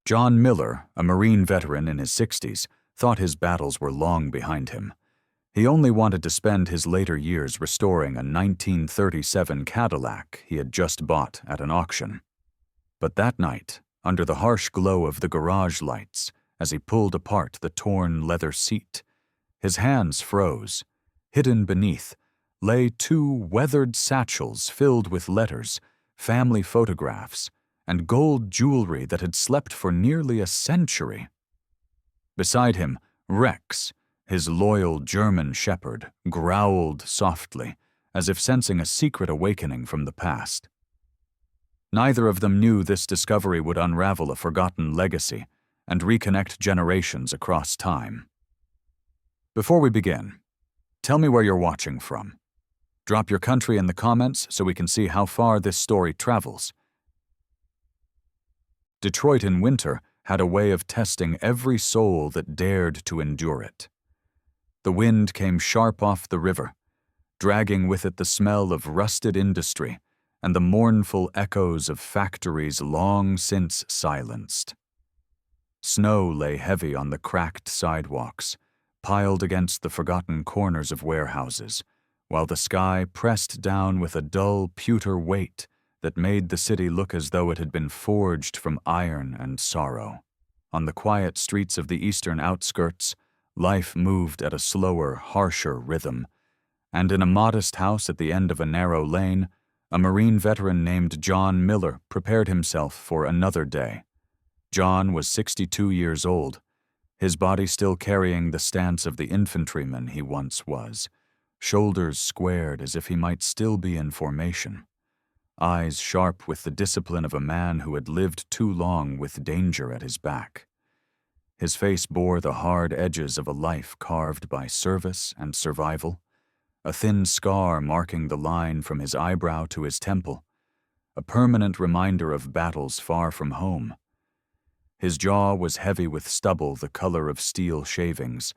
John Miller, a Marine veteran in his 60s, thought his battles were long behind him. He only wanted to spend his later years restoring a 1937 Cadillac he had just bought at an auction. But that night, under the harsh glow of the garage lights, as he pulled apart the torn leather seat, his hands froze. Hidden beneath lay two weathered satchels filled with letters, family photographs, and gold jewelry that had slept for nearly a century. Beside him, Rex, his loyal German shepherd, growled softly, as if sensing a secret awakening from the past. Neither of them knew this discovery would unravel a forgotten legacy and reconnect generations across time. Before we begin, tell me where you're watching from. Drop your country in the comments so we can see how far this story travels. Detroit in winter had a way of testing every soul that dared to endure it. The wind came sharp off the river, dragging with it the smell of rusted industry and the mournful echoes of factories long since silenced. Snow lay heavy on the cracked sidewalks, piled against the forgotten corners of warehouses, while the sky pressed down with a dull pewter weight that made the city look as though it had been forged from iron and sorrow. On the quiet streets of the eastern outskirts, life moved at a slower, harsher rhythm, and in a modest house at the end of a narrow lane, a Marine veteran named John Miller prepared himself for another day. John was 62 years old, his body still carrying the stance of the infantryman he once was, shoulders squared as if he might still be in formation, eyes sharp with the discipline of a man who had lived too long with danger at his back. His face bore the hard edges of a life carved by service and survival, a thin scar marking the line from his eyebrow to his temple, a permanent reminder of battles far from home. His jaw was heavy with stubble the color of steel shavings,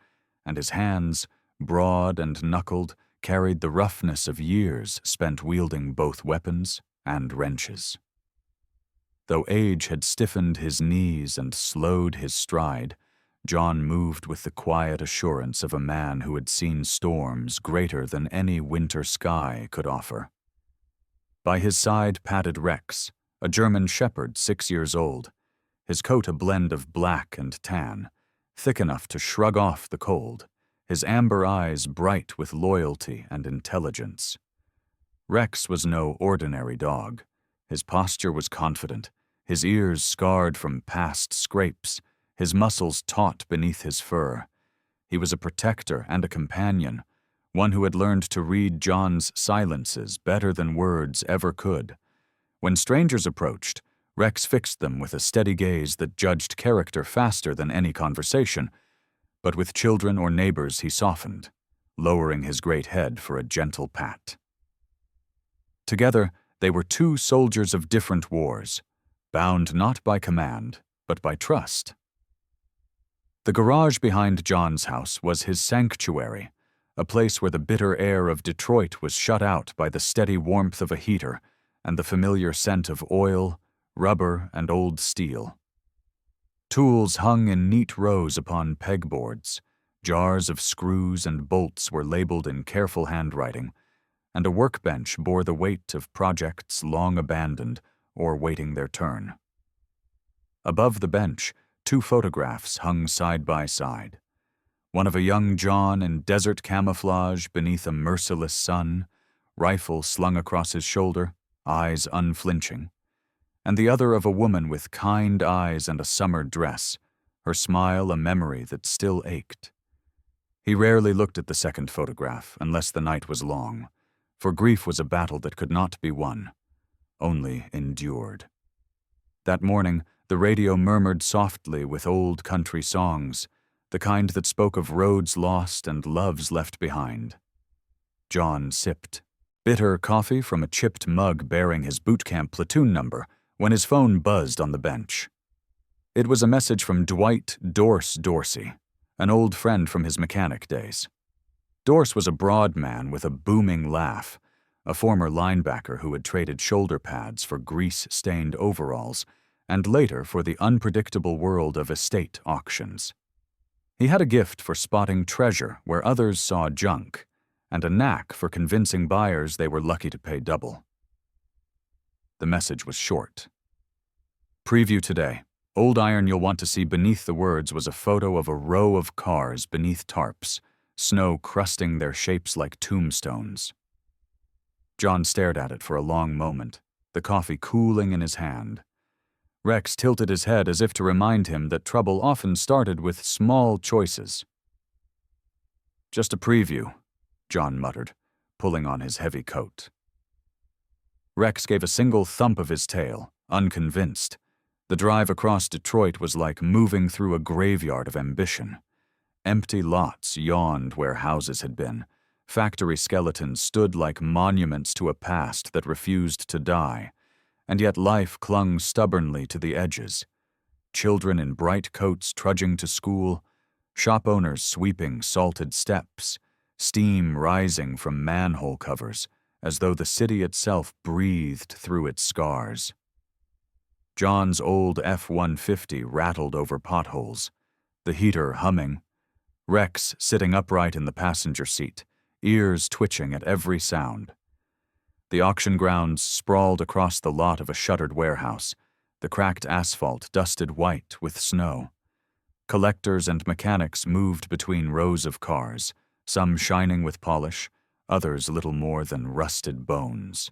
and his hands, broad and knuckled, carried the roughness of years spent wielding both weapons and wrenches. Though age had stiffened his knees and slowed his stride, John moved with the quiet assurance of a man who had seen storms greater than any winter sky could offer. By his side padded Rex, a German shepherd 6 years old, his coat a blend of black and tan, thick enough to shrug off the cold, his amber eyes bright with loyalty and intelligence. Rex was no ordinary dog. His posture was confident, his ears scarred from past scrapes, his muscles taut beneath his fur. He was a protector and a companion, one who had learned to read John's silences better than words ever could. When strangers approached, Rex fixed them with a steady gaze that judged character faster than any conversation, but with children or neighbors he softened, lowering his great head for a gentle pat. Together, they were two soldiers of different wars, bound not by command, but by trust. The garage behind John's house was his sanctuary, a place where the bitter air of Detroit was shut out by the steady warmth of a heater and the familiar scent of oil, rubber, and old steel. Tools hung in neat rows upon pegboards, jars of screws and bolts were labeled in careful handwriting, and a workbench bore the weight of projects long abandoned or waiting their turn. Above the bench, 2 photographs hung side by side, one of a young John in desert camouflage beneath a merciless sun, rifle slung across his shoulder, eyes unflinching, and the other of a woman with kind eyes and a summer dress, her smile a memory that still ached. He rarely looked at the second photograph unless the night was long, for grief was a battle that could not be won, only endured. That morning, the radio murmured softly with old country songs, the kind that spoke of roads lost and loves left behind. John sipped bitter coffee from a chipped mug bearing his boot camp platoon number when his phone buzzed on the bench. It was a message from Dwight Dorse Dorsey, an old friend from his mechanic days. Dorse was a broad man with a booming laugh, a former linebacker who had traded shoulder pads for grease-stained overalls and later for the unpredictable world of estate auctions. He had a gift for spotting treasure where others saw junk, and a knack for convincing buyers they were lucky to pay double. The message was short. Preview today. Old iron you'll want to see beneath the words was a photo of a row of cars beneath tarps, snow crusting their shapes like tombstones. John stared at it for a long moment, the coffee cooling in his hand. Rex tilted his head as if to remind him that trouble often started with small choices. "Just a preview," John muttered, pulling on his heavy coat. Rex gave a single thump of his tail, unconvinced. The drive across Detroit was like moving through a graveyard of ambition. Empty lots yawned where houses had been. Factory skeletons stood like monuments to a past that refused to die, and yet life clung stubbornly to the edges. Children in bright coats trudging to school, shop owners sweeping salted steps, steam rising from manhole covers, as though the city itself breathed through its scars. John's old F-150 rattled over potholes, the heater humming, Rex sitting upright in the passenger seat, ears twitching at every sound. The auction grounds sprawled across the lot of a shuttered warehouse, the cracked asphalt dusted white with snow. Collectors and mechanics moved between rows of cars, some shining with polish, others little more than rusted bones.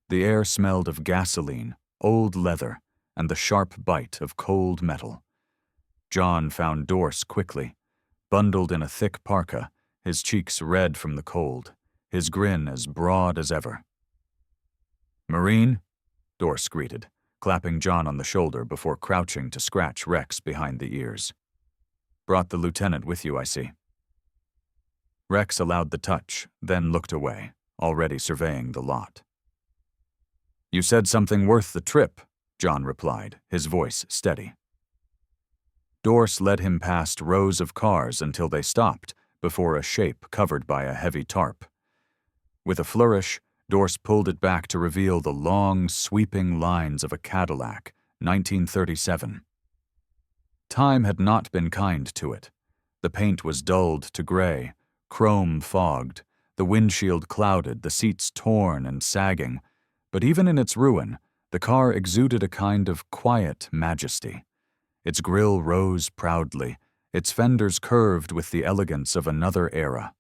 The air smelled of gasoline, old leather, and the sharp bite of cold metal. John found Dorse quickly, bundled in a thick parka, his cheeks red from the cold, his grin as broad as ever. "Marine?" Dorse greeted, clapping John on the shoulder before crouching to scratch Rex behind the ears. "Brought the lieutenant with you, I see." Rex allowed the touch, then looked away, already surveying the lot. "You said something worth the trip," John replied, his voice steady. Dorse led him past rows of cars until they stopped before a shape covered by a heavy tarp. With a flourish, Dorse pulled it back to reveal the long, sweeping lines of a Cadillac, 1937. Time had not been kind to it. The paint was dulled to gray, chrome fogged, the windshield clouded, the seats torn and sagging, but even in its ruin, the car exuded a kind of quiet majesty. Its grille rose proudly, its fenders curved with the elegance of another era.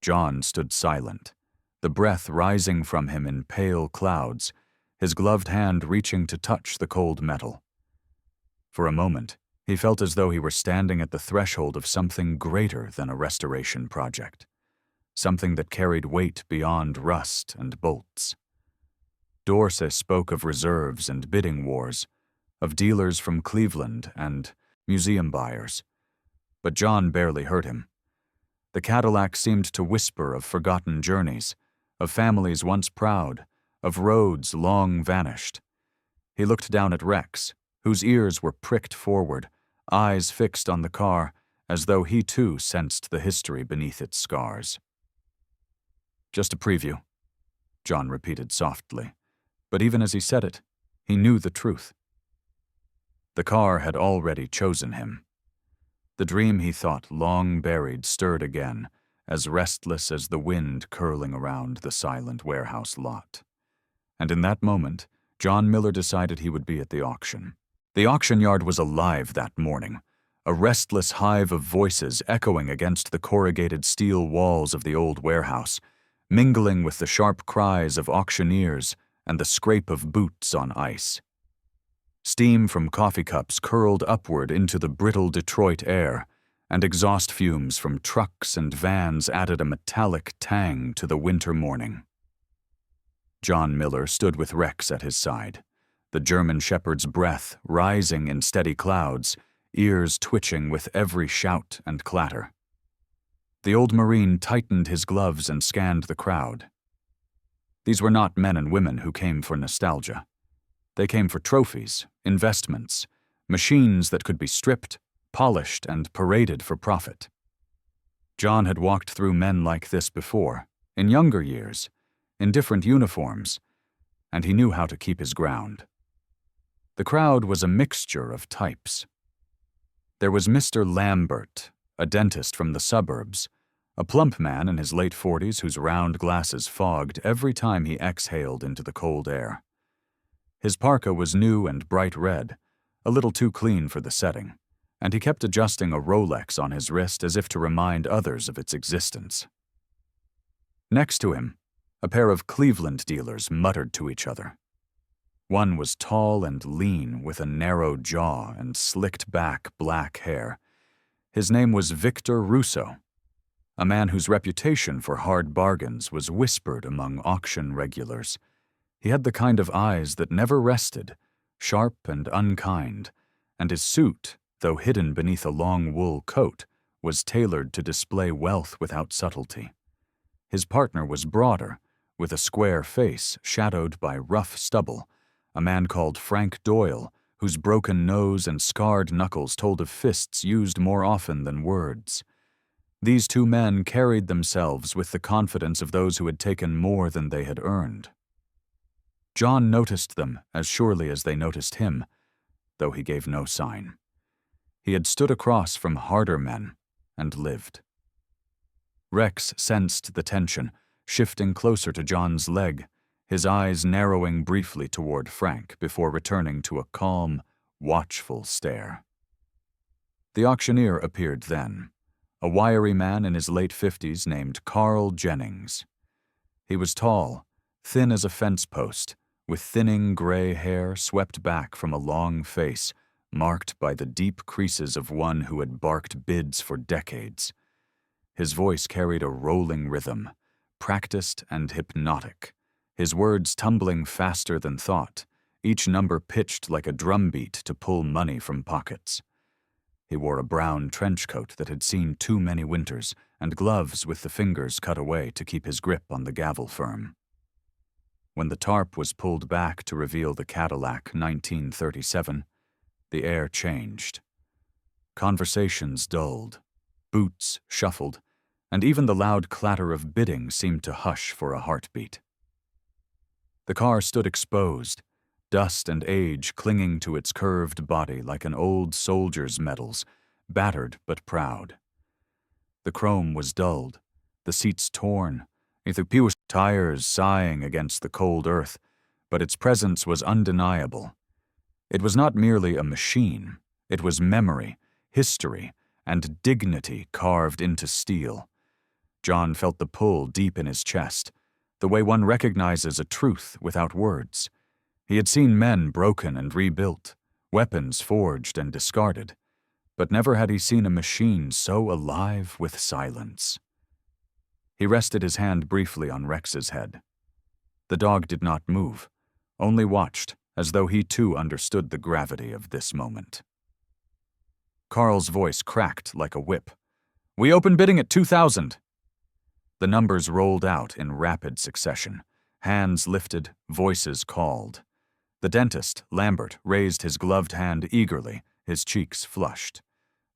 John stood silent, the breath rising from him in pale clouds, his gloved hand reaching to touch the cold metal. For a moment, he felt as though he were standing at the threshold of something greater than a restoration project, something that carried weight beyond rust and bolts. Dorse spoke of reserves and bidding wars, of dealers from Cleveland and museum buyers, but John barely heard him. The Cadillac seemed to whisper of forgotten journeys, of families once proud, of roads long vanished. He looked down at Rex, whose ears were pricked forward, eyes fixed on the car, as though he too sensed the history beneath its scars. "Just a preview," John repeated softly, but even as he said it, he knew the truth. The car had already chosen him. The dream he thought long buried stirred again, as restless as the wind curling around the silent warehouse lot. And in that moment, John Miller decided he would be at the auction. The auction yard was alive that morning, a restless hive of voices echoing against the corrugated steel walls of the old warehouse, mingling with the sharp cries of auctioneers and the scrape of boots on ice. Steam from coffee cups curled upward into the brittle Detroit air, and exhaust fumes from trucks and vans added a metallic tang to the winter morning. John Miller stood with Rex at his side, the German shepherd's breath rising in steady clouds, ears twitching with every shout and clatter. The old Marine tightened his gloves and scanned the crowd. These were not men and women who came for nostalgia. They came for trophies, investments, machines that could be stripped, polished, and paraded for profit. John had walked through men like this before, in younger years, in different uniforms, and he knew how to keep his ground. The crowd was a mixture of types. There was Mr. Lambert, a dentist from the suburbs, a plump man in his late 40s whose round glasses fogged every time he exhaled into the cold air. His parka was new and bright red, a little too clean for the setting, and he kept adjusting a Rolex on his wrist as if to remind others of its existence. Next to him, a pair of Cleveland dealers muttered to each other. One was tall and lean with a narrow jaw and slicked-back black hair. His name was Victor Russo, a man whose reputation for hard bargains was whispered among auction regulars. He had the kind of eyes that never rested, sharp and unkind, and his suit, though hidden beneath a long wool coat, was tailored to display wealth without subtlety. His partner was broader, with a square face shadowed by rough stubble, a man called Frank Doyle, whose broken nose and scarred knuckles told of fists used more often than words. These two men carried themselves with the confidence of those who had taken more than they had earned. John noticed them as surely as they noticed him, though he gave no sign. He had stood across from harder men and lived. Rex sensed the tension, shifting closer to John's leg, his eyes narrowing briefly toward Frank before returning to a calm, watchful stare. The auctioneer appeared then, a wiry man in his late 50s named Carl Jennings. He was tall, thin as a fence post, with thinning gray hair swept back from a long face, marked by the deep creases of one who had barked bids for decades. His voice carried a rolling rhythm, practiced and hypnotic, his words tumbling faster than thought, each number pitched like a drumbeat to pull money from pockets. He wore a brown trench coat that had seen too many winters and gloves with the fingers cut away to keep his grip on the gavel firm. When the tarp was pulled back to reveal the Cadillac 1937, the air changed. Conversations dulled, boots shuffled, and even the loud clatter of bidding seemed to hush for a heartbeat. The car stood exposed, dust and age clinging to its curved body like an old soldier's medals, battered but proud. The chrome was dulled, the seats torn, the pew's tires sighing against the cold earth, but its presence was undeniable. It was not merely a machine, it was memory, history, and dignity carved into steel. John felt the pull deep in his chest, the way one recognizes a truth without words. He had seen men broken and rebuilt, weapons forged and discarded, but never had he seen a machine so alive with silence. He rested his hand briefly on Rex's head. The dog did not move, only watched, as though he too understood the gravity of this moment. Carl's voice cracked like a whip. "We open bidding at 2,000. The numbers rolled out in rapid succession. Hands lifted, voices called. The dentist, Lambert, raised his gloved hand eagerly, his cheeks flushed.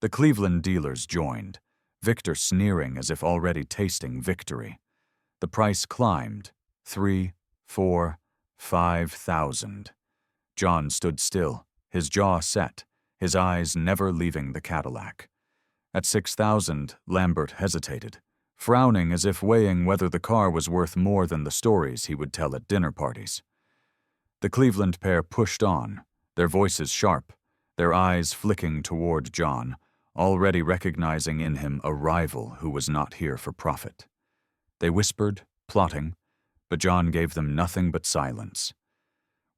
The Cleveland dealers joined, Victor sneering as if already tasting victory. The price climbed, 3, 4, 5,000. John stood still, his jaw set, his eyes never leaving the Cadillac. At 6,000, Lambert hesitated, frowning as if weighing whether the car was worth more than the stories he would tell at dinner parties. The Cleveland pair pushed on, their voices sharp, their eyes flicking toward John, already recognizing in him a rival who was not here for profit. They whispered, plotting, but John gave them nothing but silence.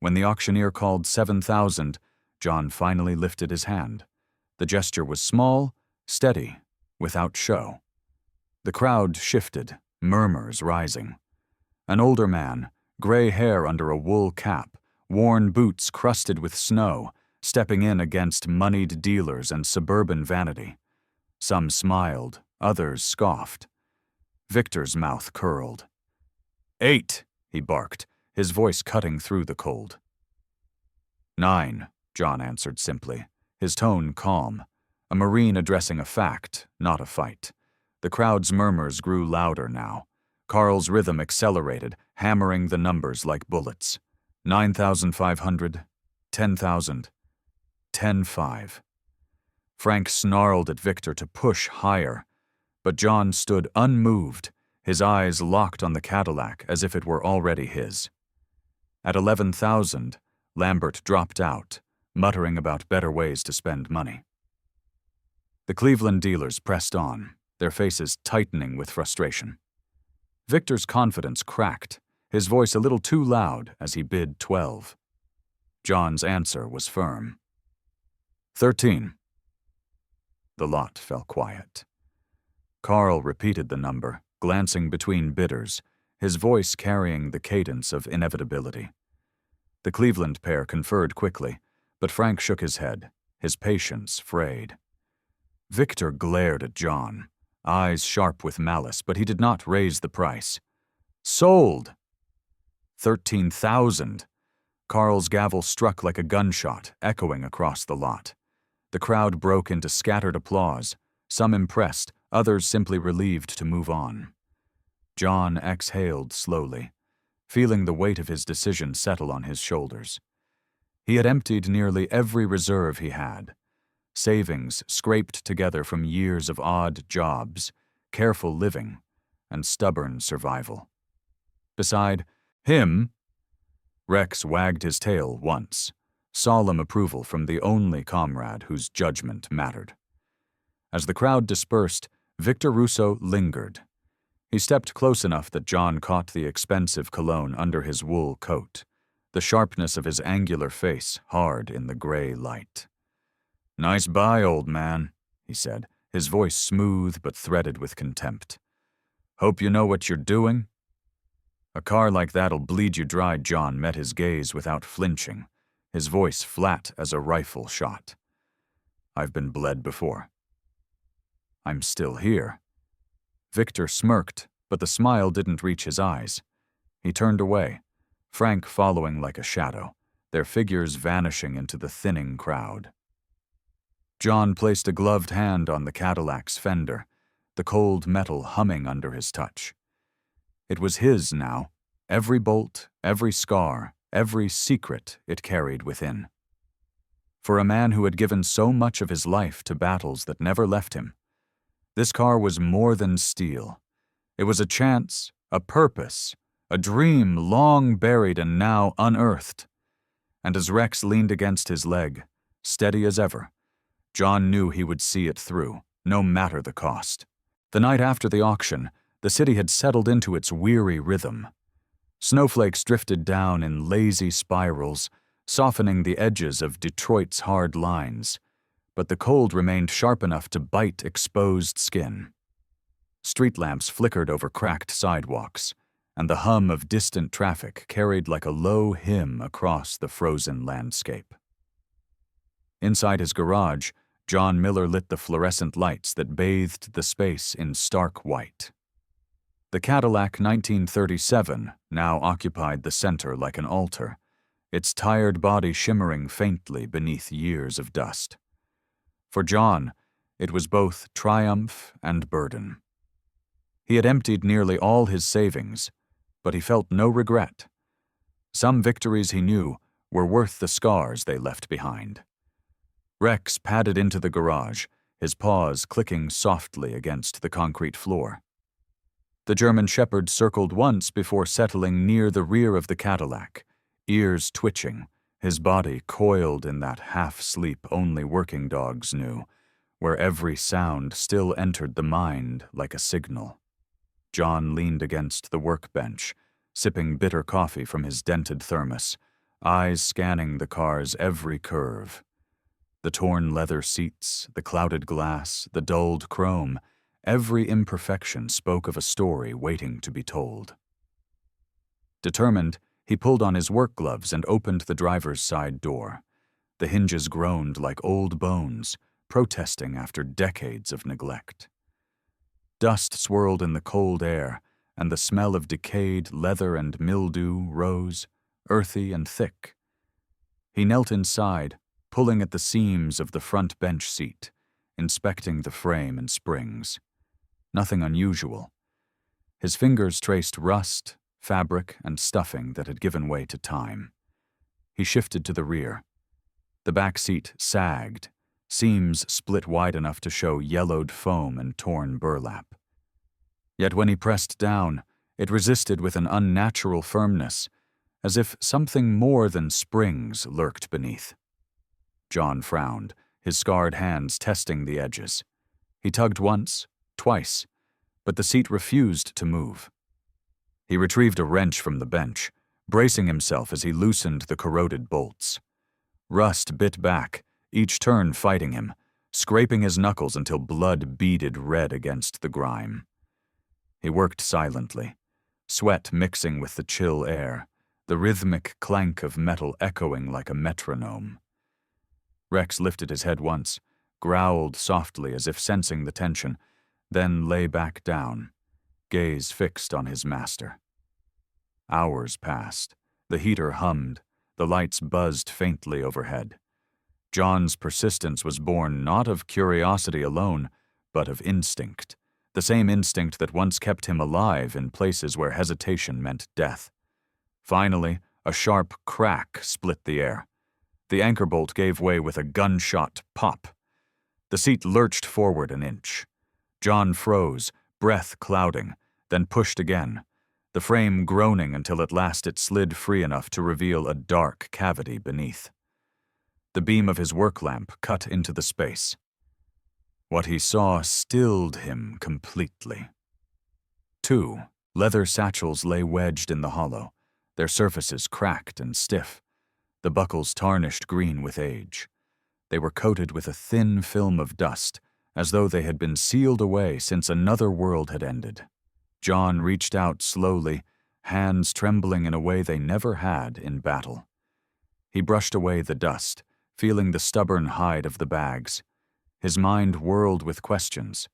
When the auctioneer called 7,000, John finally lifted his hand. The gesture was small, steady, without show. The crowd shifted, murmurs rising. An older man, gray hair under a wool cap, worn boots crusted with snow, stepping in against moneyed dealers and suburban vanity. Some smiled, others scoffed. Victor's mouth curled. 8, he barked, his voice cutting through the cold. 9, John answered simply, his tone calm, a Marine addressing a fact, not a fight. The crowd's murmurs grew louder now. Carl's rhythm accelerated, hammering the numbers like bullets. 9,500, 10,000. 10,500. Frank snarled at Victor to push higher, but John stood unmoved, his eyes locked on the Cadillac as if it were already his. At 11,000, Lambert dropped out, muttering about better ways to spend money. The Cleveland dealers pressed on, their faces tightening with frustration. Victor's confidence cracked, his voice a little too loud as he bid 12. John's answer was firm. 13. The lot fell quiet. Carl repeated the number, glancing between bidders, his voice carrying the cadence of inevitability. The Cleveland pair conferred quickly, but Frank shook his head, his patience frayed. Victor glared at John, eyes sharp with malice, but he did not raise the price. Sold! 13,000! Carl's gavel struck like a gunshot, echoing across the lot. The crowd broke into scattered applause, some impressed, others simply relieved to move on. John exhaled slowly, feeling the weight of his decision settle on his shoulders. He had emptied nearly every reserve he had, savings scraped together from years of odd jobs, careful living, and stubborn survival. Beside him, Rex wagged his tail once, solemn approval from the only comrade whose judgment mattered. As the crowd dispersed, Victor Russo lingered. He stepped close enough that John caught the expensive cologne under his wool coat, the sharpness of his angular face hard in the gray light. "Nice buy, old man," he said, his voice smooth but threaded with contempt. "Hope you know what you're doing?" "A car like that'll bleed you dry." John met his gaze without flinching, his voice flat as a rifle shot. "I've been bled before." "I'm still here." Victor smirked, but the smile didn't reach his eyes. He turned away, Frank following like a shadow, their figures vanishing into the thinning crowd. John placed a gloved hand on the Cadillac's fender, the cold metal humming under his touch. It was his now, every bolt, every scar, every secret it carried within. For a man who had given so much of his life to battles that never left him, this car was more than steel. It was a chance, a purpose, a dream long buried and now unearthed. And as Rex leaned against his leg, steady as ever, John knew he would see it through, no matter the cost. The night after the auction, the city had settled into its weary rhythm. Snowflakes drifted down in lazy spirals, softening the edges of Detroit's hard lines, but the cold remained sharp enough to bite exposed skin. Street lamps flickered over cracked sidewalks, and the hum of distant traffic carried like a low hymn across the frozen landscape. Inside his garage, John Miller lit the fluorescent lights that bathed the space in stark white. The Cadillac 1937 now occupied the center like an altar, its tired body shimmering faintly beneath years of dust. For John, it was both triumph and burden. He had emptied nearly all his savings, but he felt no regret. Some victories, he knew, were worth the scars they left behind. Rex padded into the garage, his paws clicking softly against the concrete floor. The German Shepherd circled once before settling near the rear of the Cadillac, ears twitching, his body coiled in that half-sleep only working dogs knew, where every sound still entered the mind like a signal. John leaned against the workbench, sipping bitter coffee from his dented thermos, eyes scanning the car's every curve. The torn leather seats, the clouded glass, the dulled chrome, every imperfection spoke of a story waiting to be told. Determined, he pulled on his work gloves and opened the driver's side door. The hinges groaned like old bones, protesting after decades of neglect. Dust swirled in the cold air, and the smell of decayed leather and mildew rose, earthy and thick. He knelt inside, pulling at the seams of the front bench seat, inspecting the frame and springs. Nothing unusual. His fingers traced rust, fabric, and stuffing that had given way to time. He shifted to the rear, The back seat sagged, seams split wide enough to show yellowed foam and torn burlap. Yet when he pressed down, it resisted with an unnatural firmness, as if something more than springs lurked beneath. John frowned, his scarred hands testing the edges. He tugged once, twice, but the seat refused to move. He retrieved a wrench from the bench, bracing himself as he loosened the corroded bolts. Rust bit back, each turn fighting him, scraping his knuckles until blood beaded red against the grime. He worked silently, sweat mixing with the chill air, the rhythmic clank of metal echoing like a metronome. Rex lifted his head once, growled softly as if sensing the tension, then lay back down, gaze fixed on his master. Hours passed. The heater hummed. The lights buzzed faintly overhead. John's persistence was born not of curiosity alone, but of instinct, the same instinct that once kept him alive in places where hesitation meant death. Finally, a sharp crack split the air. The anchor bolt gave way with a gunshot pop. The seat lurched forward an inch. John froze, breath clouding, then pushed again, the frame groaning until at last it slid free enough to reveal a dark cavity beneath. The beam of his work lamp cut into the space. What he saw stilled him completely. 2 leather satchels lay wedged in the hollow, their surfaces cracked and stiff, the buckles tarnished green with age. They were coated with a thin film of dust, as though they had been sealed away since another world had ended. John reached out slowly, hands trembling in a way they never had in battle. He brushed away the dust, feeling the stubborn hide of the bags. His mind whirled with questions.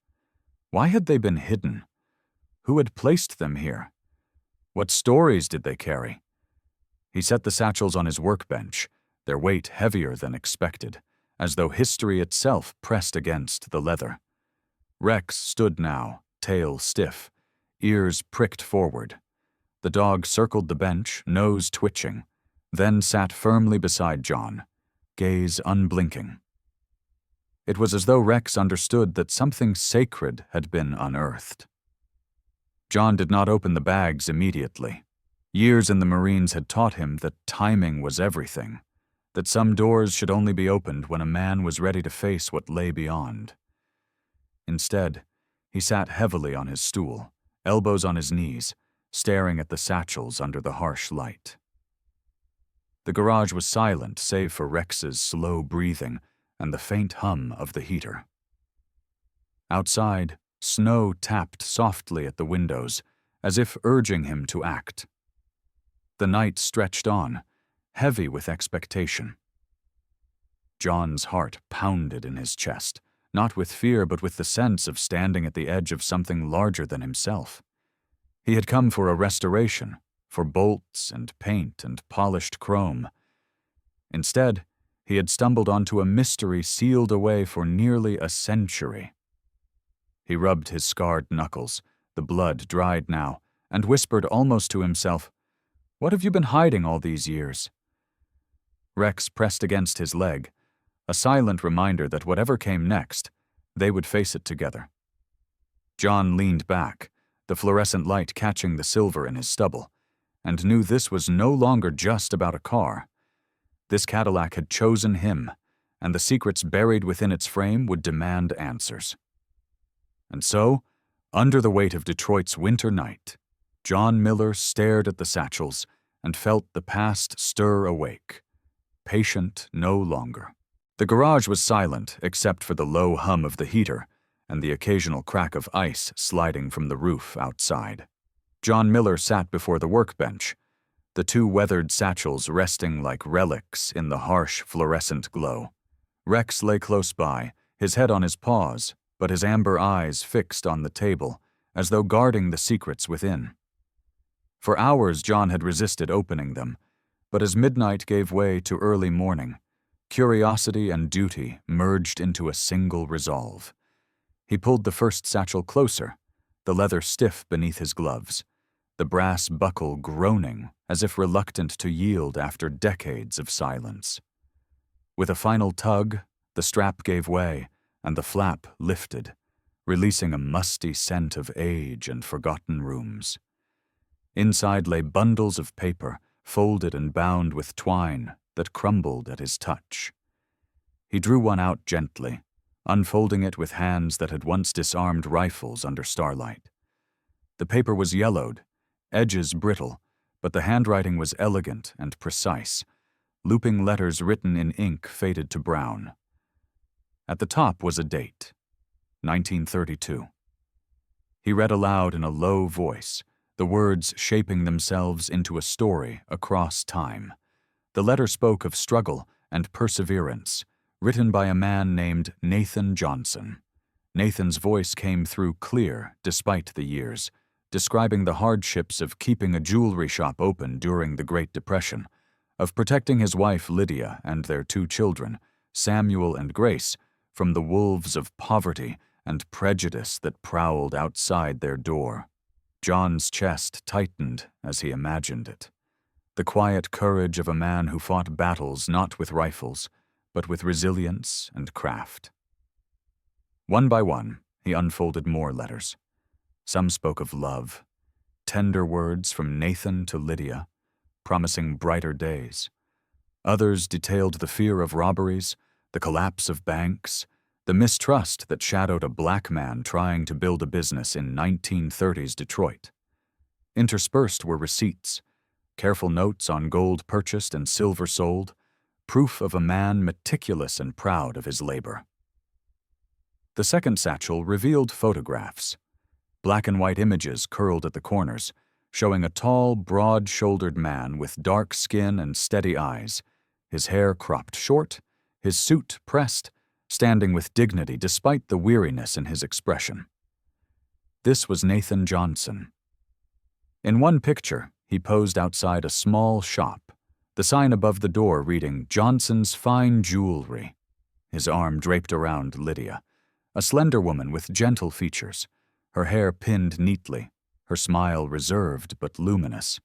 Why had they been hidden? Who had placed them here? What stories did they carry? He set the satchels on his workbench, their weight heavier than expected, as though history itself pressed against the leather. Rex stood now, tail stiff, ears pricked forward. The dog circled the bench, nose twitching, then sat firmly beside John, gaze unblinking. It was as though Rex understood that something sacred had been unearthed. John did not open the bags immediately. Years in the Marines had taught him that timing was everything, that some doors should only be opened when a man was ready to face what lay beyond. Instead, he sat heavily on his stool, elbows on his knees, staring at the satchels under the harsh light. The garage was silent save for Rex's slow breathing and the faint hum of the heater. Outside, snow tapped softly at the windows, as if urging him to act. The night stretched on, heavy with expectation. John's heart pounded in his chest, not with fear but with the sense of standing at the edge of something larger than himself. He had come for a restoration, for bolts and paint and polished chrome. Instead, he had stumbled onto a mystery sealed away for nearly a century. He rubbed his scarred knuckles, the blood dried now, and whispered almost to himself, "What have you been hiding all these years?" Rex pressed against his leg, a silent reminder that whatever came next, they would face it together. John leaned back, the fluorescent light catching the silver in his stubble, and knew this was no longer just about a car. This Cadillac had chosen him, and the secrets buried within its frame would demand answers. And so, under the weight of Detroit's winter night, John Miller stared at the satchels and felt the past stir awake, patient no longer. The garage was silent except for the low hum of the heater and the occasional crack of ice sliding from the roof outside. John Miller sat before the workbench, the 2 weathered satchels resting like relics in the harsh fluorescent glow. Rex lay close by, his head on his paws, but his amber eyes fixed on the table, as though guarding the secrets within. For hours John had resisted opening them, but as midnight gave way to early morning, curiosity and duty merged into a single resolve. He pulled the first satchel closer, the leather stiff beneath his gloves, the brass buckle groaning as if reluctant to yield after decades of silence. With a final tug, the strap gave way, and the flap lifted, releasing a musty scent of age and forgotten rooms. Inside lay bundles of paper, folded and bound with twine that crumbled at his touch. He drew one out gently, unfolding it with hands that had once disarmed rifles under starlight. The paper was yellowed, edges brittle, but the handwriting was elegant and precise. Looping letters written in ink faded to brown. At the top was a date, 1932. He read aloud in a low voice, the words shaping themselves into a story across time. The letter spoke of struggle and perseverance, written by a man named Nathan Johnson. Nathan's voice came through clear despite the years, describing the hardships of keeping a jewelry shop open during the Great Depression, of protecting his wife Lydia and their 2 children, Samuel and Grace, from the wolves of poverty and prejudice that prowled outside their door. John's chest tightened as he imagined it. The quiet courage of a man who fought battles not with rifles, but with resilience and craft. One by one, he unfolded more letters. Some spoke of love, tender words from Nathan to Lydia, promising brighter days. Others detailed the fear of robberies, the collapse of banks, the mistrust that shadowed a black man trying to build a business in 1930s Detroit. Interspersed were receipts, careful notes on gold purchased and silver sold, proof of a man meticulous and proud of his labor. The second satchel revealed photographs, black and white images curled at the corners, showing a tall, broad-shouldered man with dark skin and steady eyes, his hair cropped short, his suit pressed, standing with dignity despite the weariness in his expression. This was Nathan Johnson. In one picture, he posed outside a small shop, the sign above the door reading "Johnson's Fine Jewelry," his arm draped around Lydia, a slender woman with gentle features, her hair pinned neatly, her smile reserved but luminous.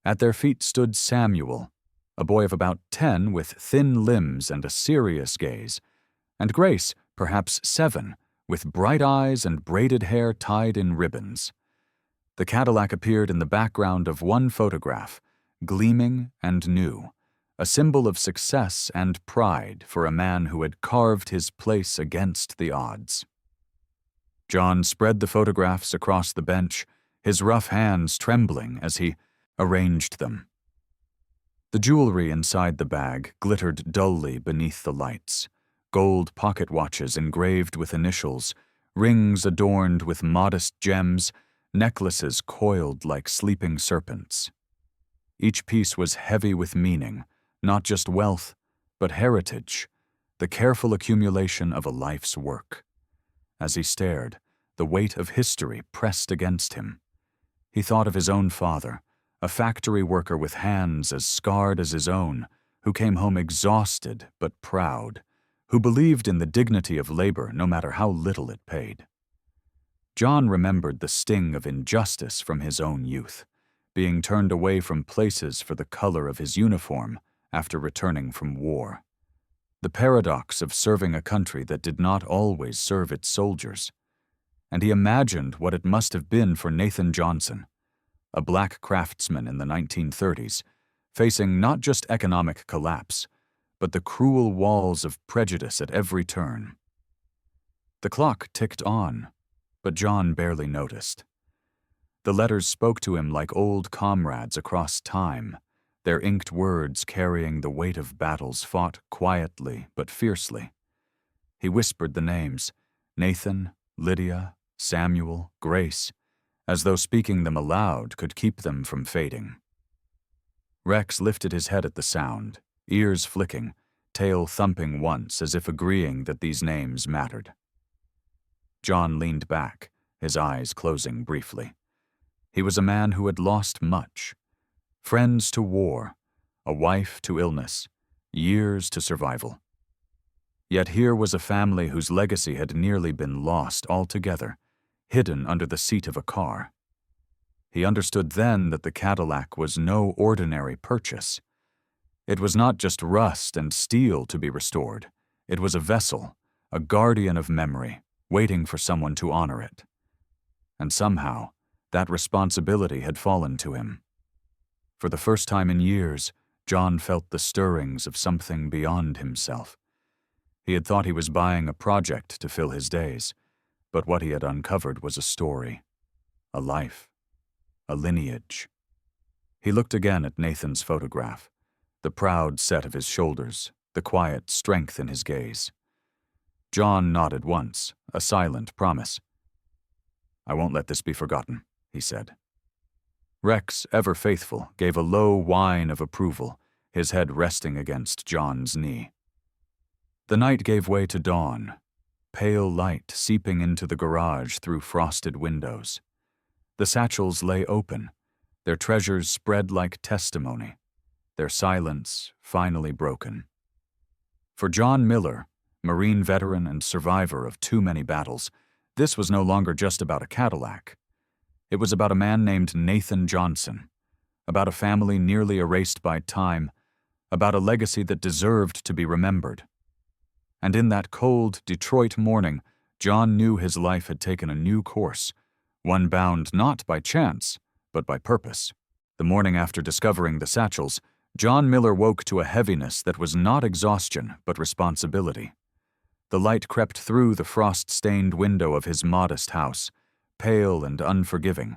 At their feet stood Samuel, a boy of about 10 with thin limbs and a serious gaze, and Grace, perhaps 7, with bright eyes and braided hair tied in ribbons. The Cadillac appeared in the background of one photograph, gleaming and new, a symbol of success and pride for a man who had carved his place against the odds. John spread the photographs across the bench, his rough hands trembling as he arranged them. The jewelry inside the bag glittered dully beneath the lights, gold pocket watches engraved with initials, rings adorned with modest gems, necklaces coiled like sleeping serpents. Each piece was heavy with meaning, not just wealth, but heritage, the careful accumulation of a life's work. As he stared, the weight of history pressed against him. He thought of his own father, a factory worker with hands as scarred as his own, who came home exhausted but proud, who believed in the dignity of labor no matter how little it paid. John remembered the sting of injustice from his own youth, being turned away from places for the color of his uniform after returning from war. The paradox of serving a country that did not always serve its soldiers. And he imagined what it must have been for Nathan Johnson, a black craftsman in the 1930s, facing not just economic collapse, but the cruel walls of prejudice at every turn. The clock ticked on, but John barely noticed. The letters spoke to him like old comrades across time, their inked words carrying the weight of battles fought quietly but fiercely. He whispered the names, Nathan, Lydia, Samuel, Grace, as though speaking them aloud could keep them from fading. Rex lifted his head at the sound, ears flicking, tail thumping once as if agreeing that these names mattered. John leaned back, his eyes closing briefly. He was a man who had lost much. Friends to war, a wife to illness, years to survival. Yet here was a family whose legacy had nearly been lost altogether, hidden under the seat of a car. He understood then that the Cadillac was no ordinary purchase. It was not just rust and steel to be restored. It was a vessel, a guardian of memory, waiting for someone to honor it. And somehow, that responsibility had fallen to him. For the first time in years, John felt the stirrings of something beyond himself. He had thought he was buying a project to fill his days, but what he had uncovered was a story, a life, a lineage. He looked again at Nathan's photograph, the proud set of his shoulders, the quiet strength in his gaze. John nodded once, a silent promise. "I won't let this be forgotten," he said. Rex, ever faithful, gave a low whine of approval, his head resting against John's knee. The night gave way to dawn, pale light seeping into the garage through frosted windows. The satchels lay open, their treasures spread like testimony, their silence finally broken. For John Miller, Marine veteran and survivor of too many battles, this was no longer just about a Cadillac. It was about a man named Nathan Johnson, about a family nearly erased by time, about a legacy that deserved to be remembered. And in that cold Detroit morning, John knew his life had taken a new course, one bound not by chance, but by purpose. The morning after discovering the satchels, John Miller woke to a heaviness that was not exhaustion, but responsibility. The light crept through the frost-stained window of his modest house, pale and unforgiving,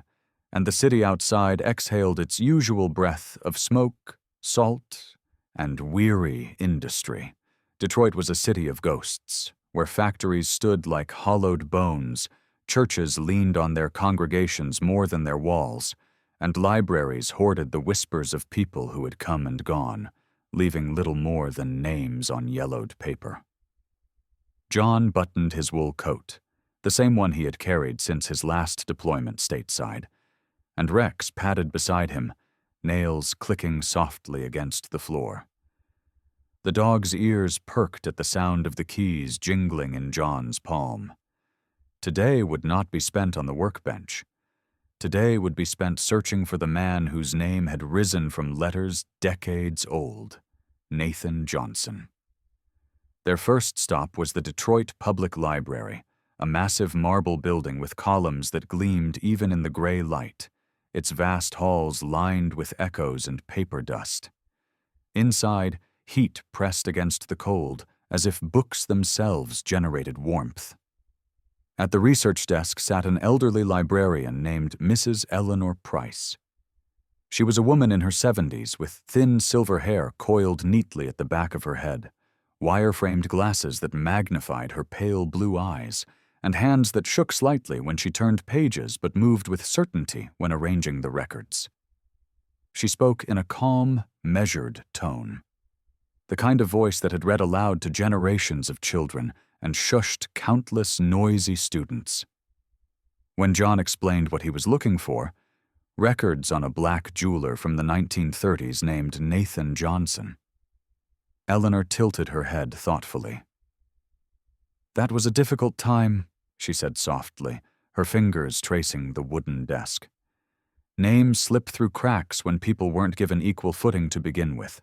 and the city outside exhaled its usual breath of smoke, salt, and weary industry. Detroit was a city of ghosts, where factories stood like hollowed bones, churches leaned on their congregations more than their walls, and libraries hoarded the whispers of people who had come and gone, leaving little more than names on yellowed paper. John buttoned his wool coat, the same one he had carried since his last deployment stateside, and Rex padded beside him, nails clicking softly against the floor. The dog's ears perked at the sound of the keys jingling in John's palm. Today would not be spent on the workbench. Today would be spent searching for the man whose name had risen from letters decades old, Nathan Johnson. Their first stop was the Detroit Public Library, a massive marble building with columns that gleamed even in the gray light, its vast halls lined with echoes and paper dust. Inside, heat pressed against the cold, as if books themselves generated warmth. At the research desk sat an elderly librarian named Mrs. Eleanor Price. She was a woman in her 70s with thin silver hair coiled neatly at the back of her head, wire-framed glasses that magnified her pale blue eyes, and hands that shook slightly when she turned pages but moved with certainty when arranging the records. She spoke in a calm, measured tone, the kind of voice that had read aloud to generations of children and shushed countless noisy students. When John explained what he was looking for, records on a black jeweler from the 1930s named Nathan Johnson, Eleanor tilted her head thoughtfully. "That was a difficult time," she said softly, her fingers tracing the wooden desk. "Names slipped through cracks when people weren't given equal footing to begin with."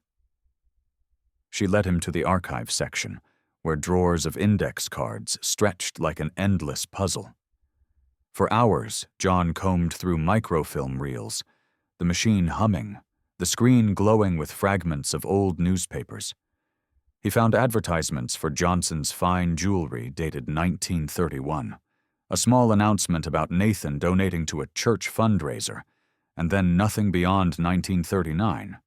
She led him to the archive section, where drawers of index cards stretched like an endless puzzle. For hours, John combed through microfilm reels, the machine humming, the screen glowing with fragments of old newspapers. He found advertisements for Johnson's fine jewelry dated 1931, a small announcement about Nathan donating to a church fundraiser, and then nothing beyond 1939.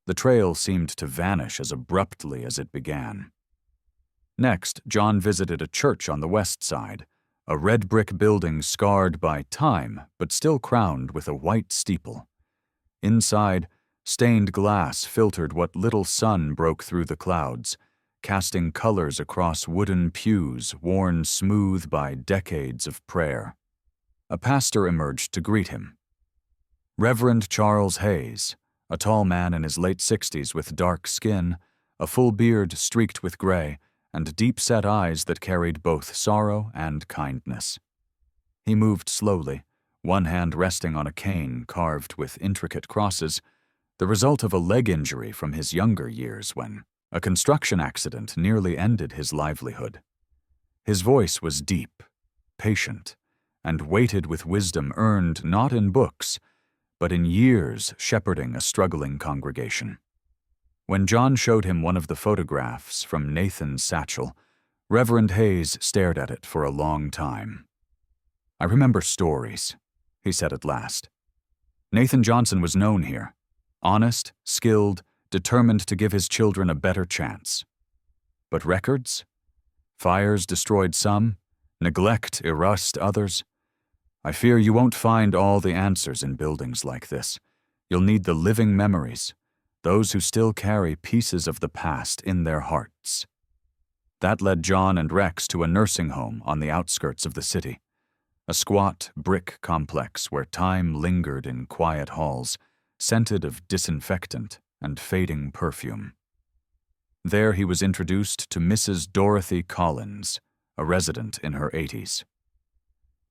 The trail seemed to vanish as abruptly as it began. Next, John visited a church on the west side, a red brick building scarred by time but still crowned with a white steeple. Inside, stained glass filtered what little sun broke through the clouds, casting colors across wooden pews worn smooth by decades of prayer. A pastor emerged to greet him. Reverend Charles Hayes, a tall man in his late 60s with dark skin, a full beard streaked with gray, and deep-set eyes that carried both sorrow and kindness. He moved slowly, one hand resting on a cane carved with intricate crosses, the result of a leg injury from his younger years when a construction accident nearly ended his livelihood. His voice was deep, patient, and weighted with wisdom earned not in books, but in years shepherding a struggling congregation. When John showed him one of the photographs from Nathan's satchel, Reverend Hayes stared at it for a long time. "I remember stories," he said at last. "Nathan Johnson was known here. Honest, skilled, determined to give his children a better chance. But records? Fires destroyed some, neglect erased others. I fear you won't find all the answers in buildings like this. You'll need the living memories, those who still carry pieces of the past in their hearts." That led John and Rex to a nursing home on the outskirts of the city, a squat brick complex where time lingered in quiet halls, scented of disinfectant and fading perfume. There he was introduced to Mrs. Dorothy Collins, a resident in her 80s.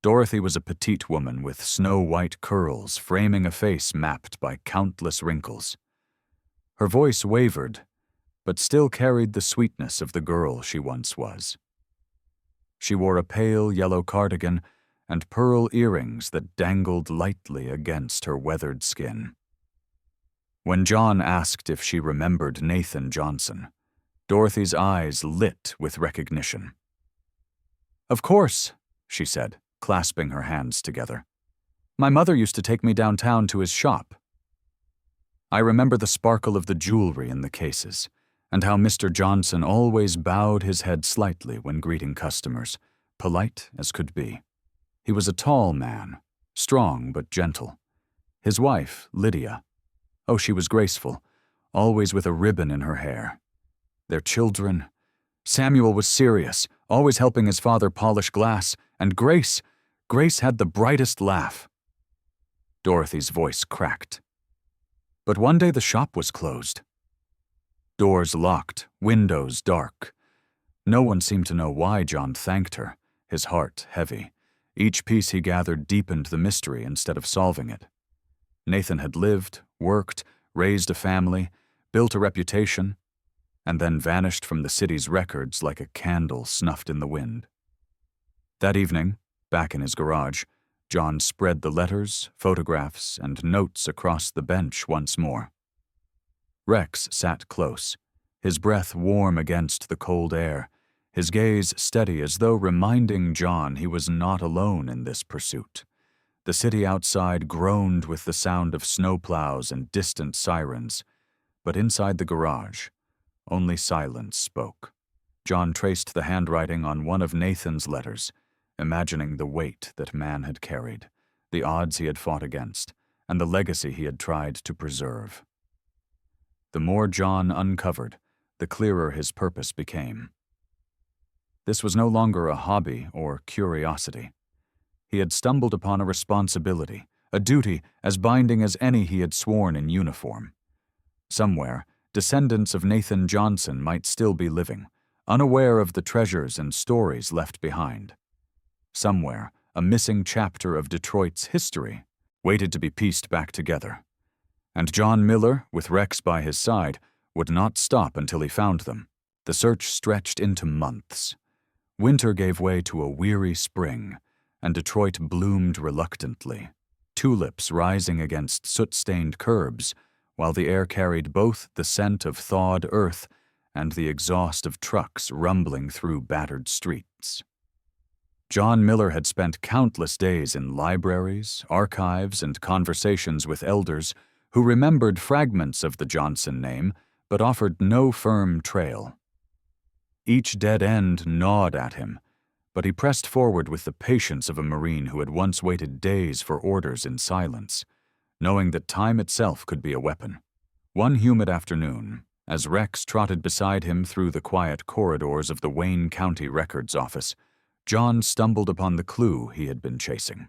Dorothy was a petite woman with snow-white curls framing a face mapped by countless wrinkles. Her voice wavered, but still carried the sweetness of the girl she once was. She wore a pale yellow cardigan and pearl earrings that dangled lightly against her weathered skin. When John asked if she remembered Nathan Johnson, Dorothy's eyes lit with recognition. "Of course," she said, clasping her hands together. "My mother used to take me downtown to his shop. I remember the sparkle of the jewelry in the cases, and how Mr. Johnson always bowed his head slightly when greeting customers, polite as could be. He was a tall man, strong but gentle. His wife, Lydia, oh, she was graceful, always with a ribbon in her hair. Their children. Samuel was serious, always helping his father polish glass, and Grace had the brightest laugh." Dorothy's voice cracked. But one day the shop was closed. Doors locked, windows dark. No one seemed to know why John thanked her, his heart heavy. Each piece he gathered deepened the mystery instead of solving it. Nathan had lived, worked, raised a family, built a reputation, and then vanished from the city's records like a candle snuffed in the wind. That evening, back in his garage, John spread the letters, photographs, and notes across the bench once more. Rex sat close, his breath warm against the cold air, his gaze steady as though reminding John he was not alone in this pursuit. The city outside groaned with the sound of snowplows and distant sirens, but inside the garage, only silence spoke. John traced the handwriting on one of Nathan's letters, imagining the weight that man had carried, the odds he had fought against, and the legacy he had tried to preserve. The more John uncovered, the clearer his purpose became. This was no longer a hobby or curiosity. He had stumbled upon a responsibility, a duty as binding as any he had sworn in uniform. Somewhere, descendants of Nathan Johnson might still be living, unaware of the treasures and stories left behind. Somewhere, a missing chapter of Detroit's history waited to be pieced back together. And John Miller, with Rex by his side, would not stop until he found them. The search stretched into months. Winter gave way to a weary spring, and Detroit bloomed reluctantly, tulips rising against soot-stained curbs, while the air carried both the scent of thawed earth and the exhaust of trucks rumbling through battered streets. John Miller had spent countless days in libraries, archives, and conversations with elders who remembered fragments of the Johnson name but offered no firm trail. Each dead end gnawed at him, but he pressed forward with the patience of a Marine who had once waited days for orders in silence, knowing that time itself could be a weapon. One humid afternoon, as Rex trotted beside him through the quiet corridors of the Wayne County Records Office, John stumbled upon the clue he had been chasing.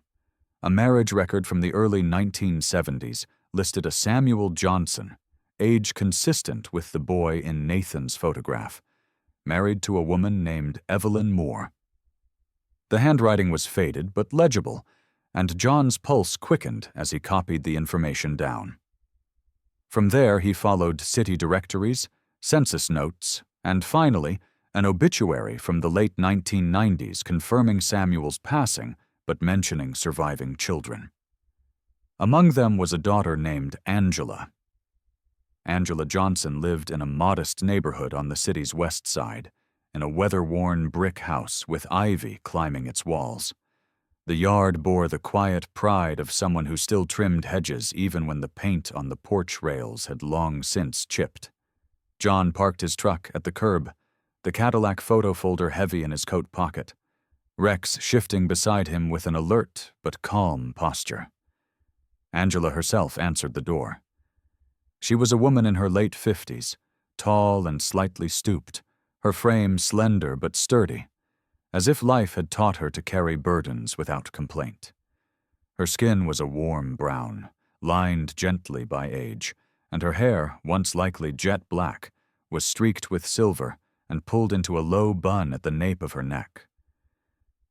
A marriage record from the early 1970s listed a Samuel Johnson, age consistent with the boy in Nathan's photograph, married to a woman named Evelyn Moore. The handwriting was faded but legible, and John's pulse quickened as he copied the information down. From there, he followed city directories, census notes, and finally, an obituary from the late 1990s confirming Samuel's passing but mentioning surviving children. Among them was a daughter named Angela. Angela Johnson lived in a modest neighborhood on the city's west side, in a weather-worn brick house with ivy climbing its walls. The yard bore the quiet pride of someone who still trimmed hedges even when the paint on the porch rails had long since chipped. John parked his truck at the curb, the Cadillac photo folder heavy in his coat pocket, Rex shifting beside him with an alert but calm posture. Angela herself answered the door. She was a woman in her late 50s, tall and slightly stooped, her frame slender but sturdy, as if life had taught her to carry burdens without complaint. Her skin was a warm brown, lined gently by age, and her hair, once likely jet black, was streaked with silver and pulled into a low bun at the nape of her neck.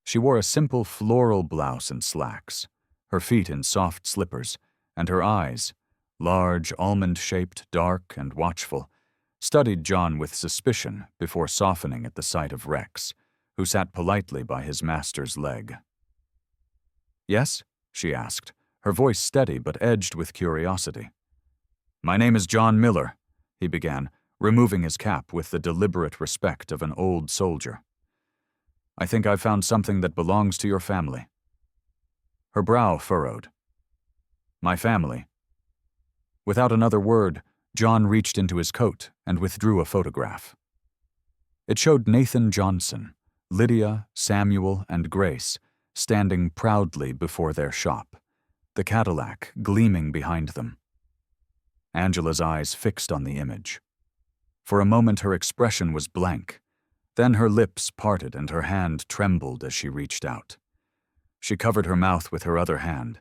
She wore a simple floral blouse and slacks, her feet in soft slippers, and her eyes, large, almond-shaped, dark, and watchful, studied John with suspicion before softening at the sight of Rex, who sat politely by his master's leg. "Yes?" she asked, her voice steady but edged with curiosity. "My name is John Miller," he began, removing his cap with the deliberate respect of an old soldier. "I think I've found something that belongs to your family." Her brow furrowed. "My family?" Without another word, John reached into his coat and withdrew a photograph. It showed Nathan Johnson, Lydia, Samuel, and Grace standing proudly before their shop, the Cadillac gleaming behind them. Angela's eyes fixed on the image. For a moment her expression was blank. Then her lips parted and her hand trembled as she reached out. She covered her mouth with her other hand,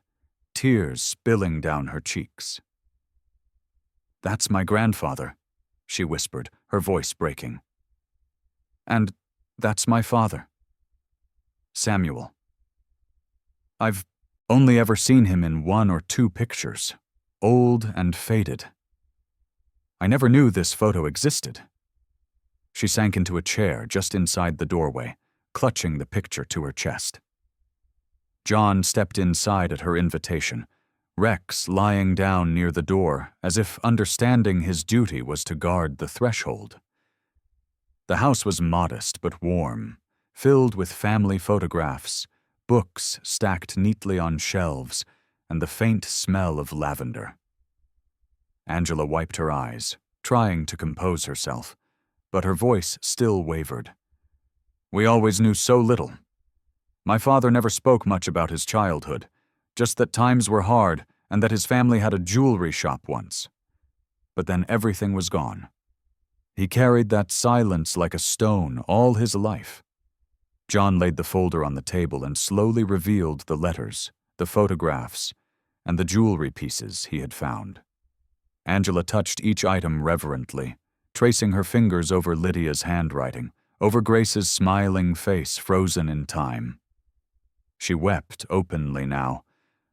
tears spilling down her cheeks. "That's my grandfather," she whispered, her voice breaking. "And that's my father, Samuel. I've only ever seen him in 1 or 2 pictures, old and faded. I never knew this photo existed." She sank into a chair just inside the doorway, clutching the picture to her chest. John stepped inside at her invitation, Rex lying down near the door as if understanding his duty was to guard the threshold. The house was modest but warm, filled with family photographs, books stacked neatly on shelves, and the faint smell of lavender. Angela wiped her eyes, trying to compose herself, but her voice still wavered. "We always knew so little. My father never spoke much about his childhood, just that times were hard and that his family had a jewelry shop once. But then everything was gone. He carried that silence like a stone all his life." John laid the folder on the table and slowly revealed the letters, the photographs, and the jewelry pieces he had found. Angela touched each item reverently, tracing her fingers over Lydia's handwriting, over Grace's smiling face frozen in time. She wept openly now,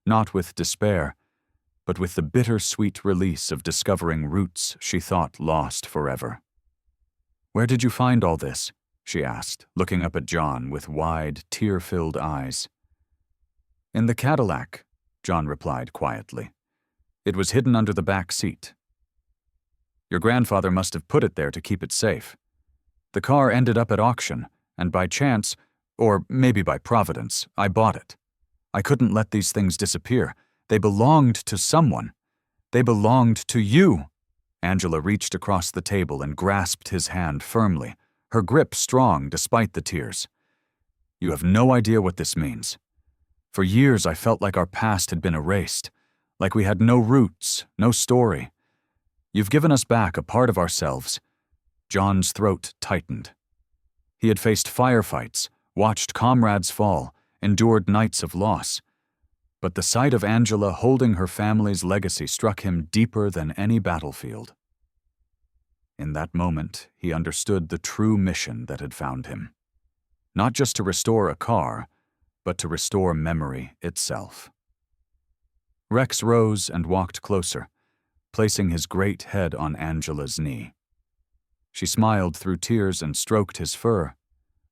not with despair, but with the bitter-sweet release of discovering roots she thought lost forever. "Where did you find all this?" she asked, looking up at John with wide, tear-filled eyes. "In the Cadillac," John replied quietly. "It was hidden under the back seat. Your grandfather must have put it there to keep it safe. The car ended up at auction, and by chance, or maybe by providence, I bought it. I couldn't let these things disappear. They belonged to someone. They belonged to you." Angela reached across the table and grasped his hand firmly, her grip strong despite the tears. "You have no idea what this means. For years I felt like our past had been erased, like we had no roots, no story. You've given us back a part of ourselves." John's throat tightened. He had faced firefights, watched comrades fall, endured nights of loss. But the sight of Angela holding her family's legacy struck him deeper than any battlefield. In that moment, he understood the true mission that had found him. Not just to restore a car, but to restore memory itself. Rex rose and walked closer, placing his great head on Angela's knee. She smiled through tears and stroked his fur,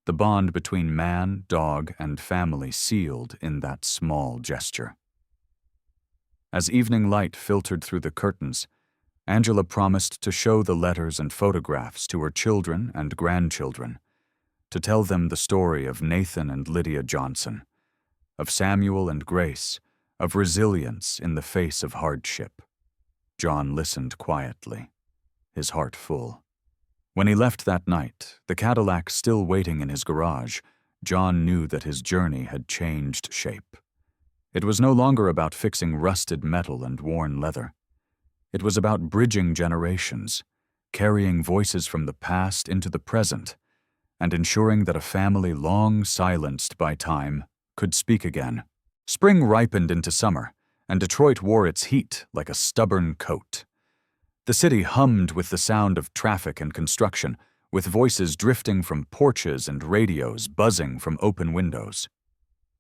the bond between man, dog, and family sealed in that small gesture. As evening light filtered through the curtains, Angela promised to show the letters and photographs to her children and grandchildren, to tell them the story of Nathan and Lydia Johnson, of Samuel and Grace, of resilience in the face of hardship. John listened quietly, his heart full. When he left that night, the Cadillac still waiting in his garage, John knew that his journey had changed shape. It was no longer about fixing rusted metal and worn leather. It was about bridging generations, carrying voices from the past into the present, and ensuring that a family long silenced by time could speak again. Spring ripened into summer, and Detroit wore its heat like a stubborn coat. The city hummed with the sound of traffic and construction, with voices drifting from porches and radios buzzing from open windows.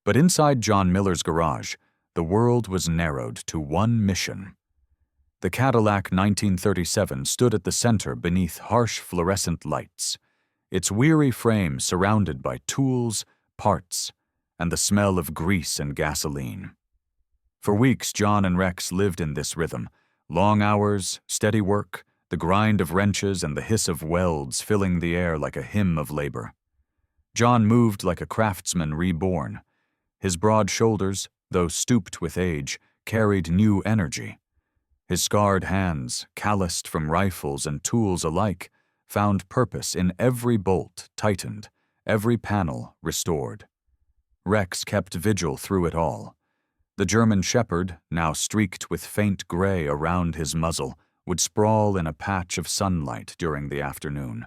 But inside John Miller's garage, the world was narrowed to one mission. The Cadillac 1937 stood at the center beneath harsh fluorescent lights, its weary frame surrounded by tools, parts, and the smell of grease and gasoline. For weeks, John and Rex lived in this rhythm, long hours, steady work, the grind of wrenches and the hiss of welds filling the air like a hymn of labor. John moved like a craftsman reborn. His broad shoulders, though stooped with age, carried new energy. His scarred hands, calloused from rifles and tools alike, found purpose in every bolt tightened, every panel restored. Rex kept vigil through it all. The German shepherd, now streaked with faint gray around his muzzle, would sprawl in a patch of sunlight during the afternoon,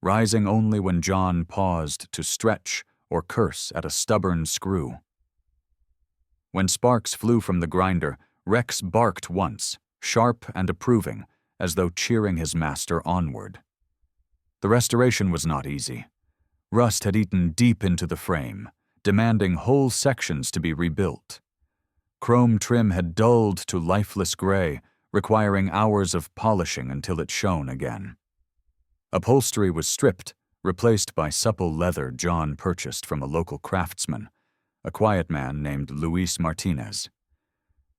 rising only when John paused to stretch or curse at a stubborn screw. When sparks flew from the grinder, Rex barked once, sharp and approving, as though cheering his master onward. The restoration was not easy. Rust had eaten deep into the frame, demanding whole sections to be rebuilt. Chrome trim had dulled to lifeless gray, requiring hours of polishing until it shone again. Upholstery was stripped, replaced by supple leather John purchased from a local craftsman, a quiet man named Luis Martinez.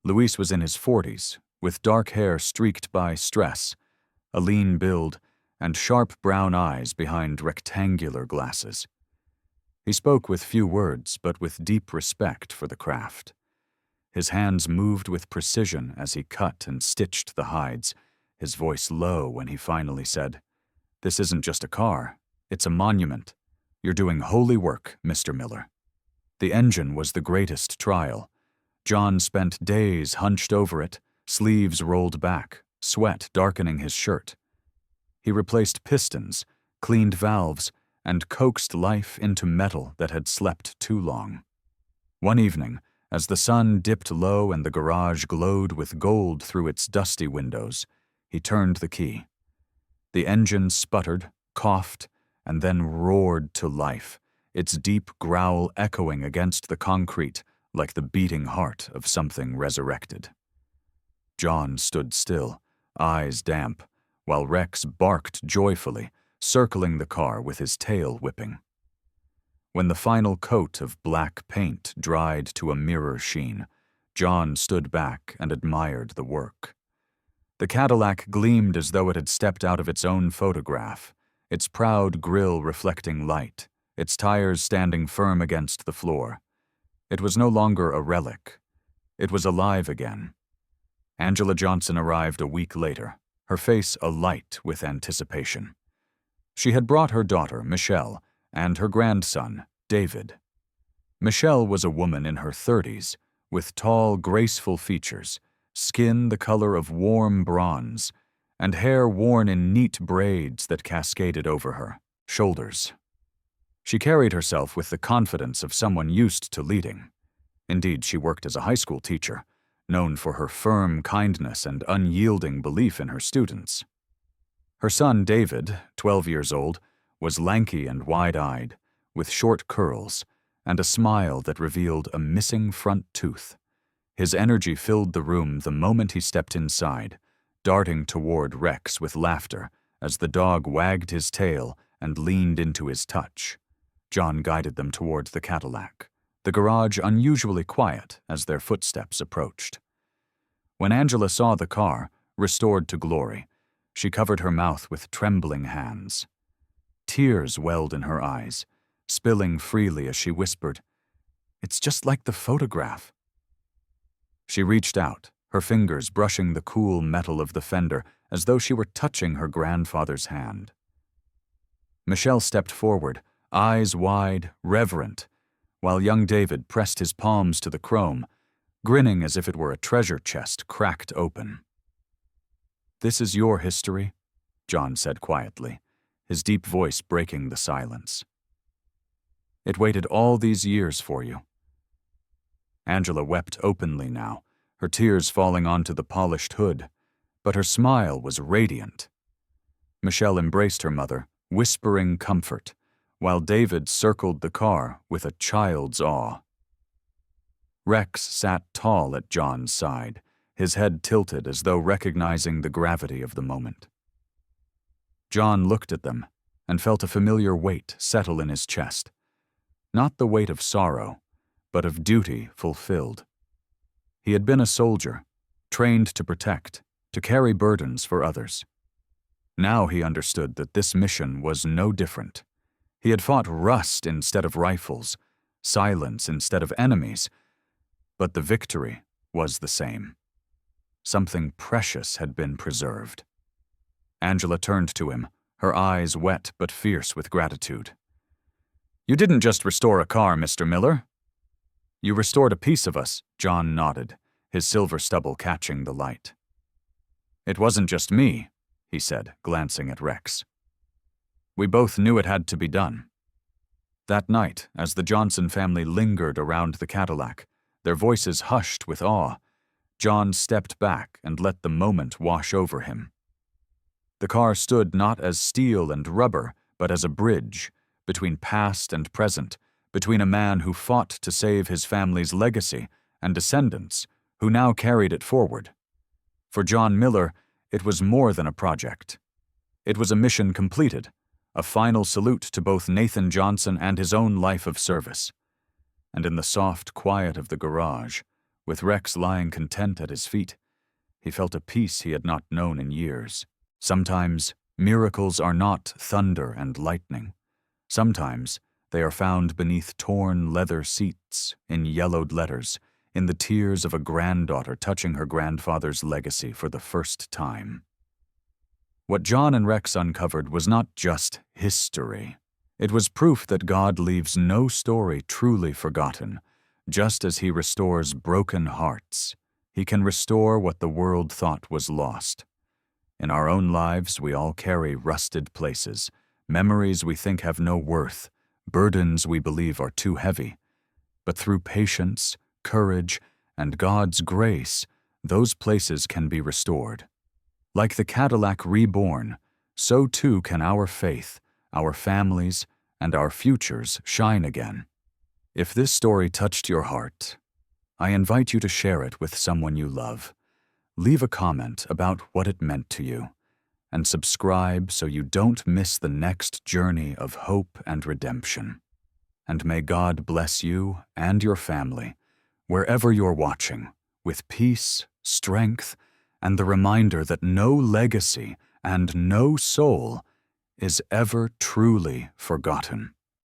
Luis was in his 40s, with dark hair streaked by stress, a lean build, and sharp brown eyes behind rectangular glasses. He spoke with few words, but with deep respect for the craft. His hands moved with precision as he cut and stitched the hides, his voice low when he finally said, "This isn't just a car, it's a monument. You're doing holy work, Mr. Miller." The engine was the greatest trial. John spent days hunched over it, sleeves rolled back, sweat darkening his shirt. He replaced pistons, cleaned valves, and coaxed life into metal that had slept too long. One evening, as the sun dipped low and the garage glowed with gold through its dusty windows, he turned the key. The engine sputtered, coughed, and then roared to life, its deep growl echoing against the concrete like the beating heart of something resurrected. John stood still, eyes damp, while Rex barked joyfully, circling the car with his tail whipping. When the final coat of black paint dried to a mirror sheen, John stood back and admired the work. The Cadillac gleamed as though it had stepped out of its own photograph, its proud grille reflecting light, its tires standing firm against the floor. It was no longer a relic. It was alive again. Angela Johnson arrived a week later, her face alight with anticipation. She had brought her daughter, Michelle, and her grandson, David. Michelle was a woman in her 30s, with tall, graceful features, skin the color of warm bronze, and hair worn in neat braids that cascaded over her shoulders. She carried herself with the confidence of someone used to leading. Indeed, she worked as a high school teacher, known for her firm kindness and unyielding belief in her students. Her son, David, 12 years old, was lanky and wide-eyed, with short curls, and a smile that revealed a missing front tooth. His energy filled the room the moment he stepped inside, darting toward Rex with laughter as the dog wagged his tail and leaned into his touch. John guided them toward the Cadillac, the garage unusually quiet as their footsteps approached. When Angela saw the car, restored to glory, she covered her mouth with trembling hands. Tears welled in her eyes, spilling freely as she whispered, "It's just like the photograph." She reached out, her fingers brushing the cool metal of the fender as though she were touching her grandfather's hand. Michelle stepped forward, eyes wide, reverent, while young David pressed his palms to the chrome, grinning as if it were a treasure chest cracked open. "This is your history," John said quietly, his deep voice breaking the silence. "It waited all these years for you." Angela wept openly now, her tears falling onto the polished hood, but her smile was radiant. Michelle embraced her mother, whispering comfort, while David circled the car with a child's awe. Rex sat tall at John's side, his head tilted as though recognizing the gravity of the moment. John looked at them and felt a familiar weight settle in his chest, not the weight of sorrow, but of duty fulfilled. He had been a soldier, trained to protect, to carry burdens for others. Now he understood that this mission was no different. He had fought rust instead of rifles, silence instead of enemies, but the victory was the same. Something precious had been preserved. Angela turned to him, her eyes wet but fierce with gratitude. "You didn't just restore a car, Mr. Miller." "You restored a piece of us," John nodded, his silver stubble catching the light. "It wasn't just me," he said, glancing at Rex. "We both knew it had to be done." That night, as the Johnson family lingered around the Cadillac, their voices hushed with awe, John stepped back and let the moment wash over him. The car stood not as steel and rubber, but as a bridge, between past and present, between a man who fought to save his family's legacy and descendants who now carried it forward. For John Miller, it was more than a project. It was a mission completed, a final salute to both Nathan Johnson and his own life of service. And in the soft quiet of the garage, with Rex lying content at his feet, he felt a peace he had not known in years. Sometimes, miracles are not thunder and lightning. Sometimes, they are found beneath torn leather seats, in yellowed letters, in the tears of a granddaughter touching her grandfather's legacy for the first time. What John and Rex uncovered was not just history. It was proof that God leaves no story truly forgotten. Just as He restores broken hearts, He can restore what the world thought was lost. In our own lives, we all carry rusted places, memories we think have no worth, burdens we believe are too heavy. But through patience, courage, and God's grace, those places can be restored. Like the Cadillac reborn, so too can our faith, our families, and our futures shine again. If this story touched your heart, I invite you to share it with someone you love. Leave a comment about what it meant to you, and subscribe so you don't miss the next journey of hope and redemption. And may God bless you and your family, wherever you're watching, with peace, strength, and the reminder that no legacy and no soul is ever truly forgotten.